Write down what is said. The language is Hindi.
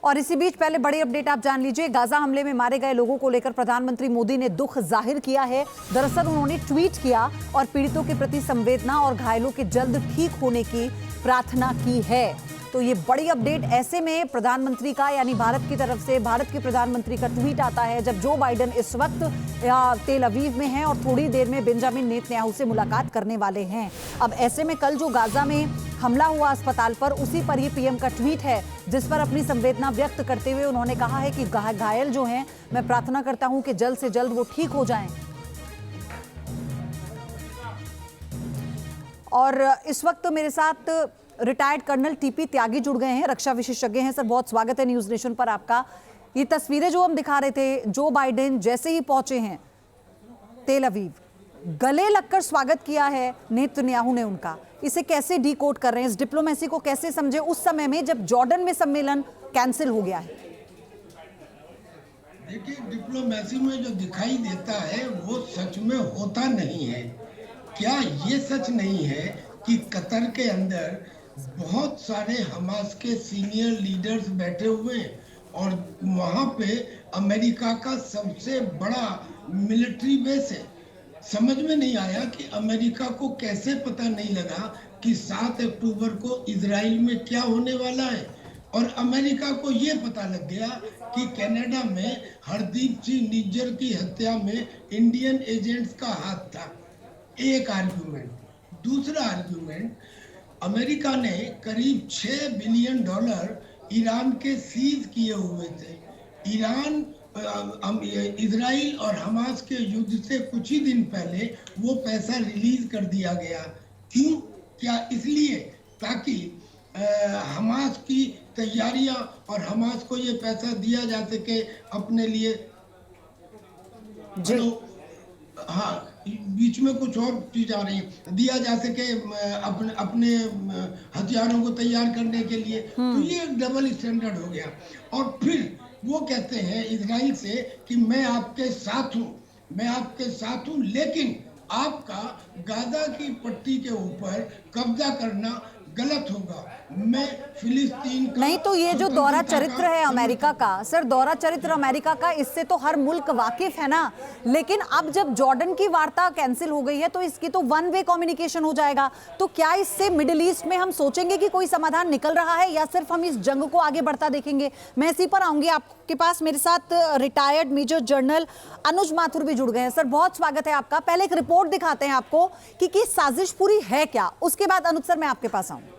और इसी बीच पहले बड़ी अपडेट आप जान लीजिए। गाजा हमले में मारे गए लोगों को लेकर प्रधानमंत्री मोदी ने दुख जाहिर किया है। दरअसल उन्होंने ट्वीट किया और पीड़ितों के प्रति संवेदना और घायलों के जल्द ठीक होने की प्रार्थना की है। तो ये बड़ी अपडेट ऐसे में प्रधानमंत्री का यानी भारत की तरफ से भारत के प्रधानमंत्री का ट्वीट आता है जब जो बाइडेन इस वक्त तेल अवीव में हैं और थोड़ी देर में बेंजामिन नेतन्याहू से मुलाकात करने वाले हैं। अब ऐसे में कल जो गाजा में हमला हुआ अस्पताल पर, उसी पर ये पीएम का ट्वीट है जिस पर अपनी संवेदना व्यक्त करते हुए उन्होंने कहा है कि घायल जो हैं, मैं प्रार्थना करता हूं कि जल्द से जल्द वो ठीक हो जाएं। और इस वक्त मेरे साथ रिटायर्ड कर्नल टीपी त्यागी जुड़ गए हैं, रक्षा विशेषज्ञ हैं। सर बहुत स्वागत है न्यूज नेशन पर आपका। ये तस्वीरें जो हम दिखा रहे थे, जो बाइडेन जैसे ही पहुंचे हैं तेल अवीव, गले लगकर स्वागत किया है नेतन्याहू ने उनका, इसे कैसे डीकोड कर रहे हैं, इस डिप्लोमेसी को कैसे समझे उस समय में जब जॉर्डन में सम्मेलन कैंसिल हो गया है? देखिए, डिप्लोमेसी में जो दिखाई देता है वो सच में होता नहीं है। क्या ये सच नहीं है कि कतर के अंदर बहुत सारे हमास के सीनियर लीडर्स बैठे हुए हैं और वहाँ पे अमेरिका का सबसे बड़ा मिलिट्री बेस है। समझ में नहीं आया कि अमेरिका को कैसे पता नहीं लगा कि 7 अक्टूबर को इजराइल में क्या होने वाला है, और अमेरिका को ये पता लग गया कि कनाडा में हरदीप सिंह निज्जर की हत्या में इंडियन एजेंट्स का हाथ था। एक आर्ग्यूमेंट। दूसरा आर्ग्यूमेंट, अमेरिका ने करीब $6 बिलियन ईरान के सीज किए हुए थे। ईरान इजराइल और हमास के युद्ध से कुछ ही दिन पहले वो पैसा रिलीज कर दिया गया। क्यों? क्या इसलिए ताकि हमास की तैयारियां और हमास को ये पैसा दिया जा सके अपने लिए। जी हाँ, बीच में कुछ और चीज आ रही है, दिया जा सके अपने हथियारों को तैयार करने के लिए। तो ये एक डबल स्टैंडर्ड हो गया। और फिर वो कहते हैं इजराइल से कि मैं आपके साथ हूँ, लेकिन आपका गाजा की पट्टी के ऊपर कब्जा करना गलत होगा। मैं फिलिस्तीन का नहीं, तो ये जो दौरा चरित्र है अमेरिका का, सर दौरा चरित्र अमेरिका का, इससे तो हर मुल्क वाकिफ है ना। लेकिन अब जब जॉर्डन की वार्ता कैंसिल हो गई है तो इसकी तो वन वे कम्युनिकेशन हो जाएगा। तो क्या इससे मिडिल ईस्ट में हम सोचेंगे कि कोई समाधान निकल रहा है या सिर्फ हम इस जंग को आगे बढ़ता देखेंगे? मैं इसी पर आऊंगी आपके पास। मेरे साथ रिटायर्ड मेजर जनरल अनुज माथुर भी जुड़ गए हैं। सर बहुत स्वागत है आपका। पहले एक रिपोर्ट दिखाते हैं आपको कि साजिश पूरी है क्या, उसके बाद अनुज सर मैं आपके पास आऊंगी।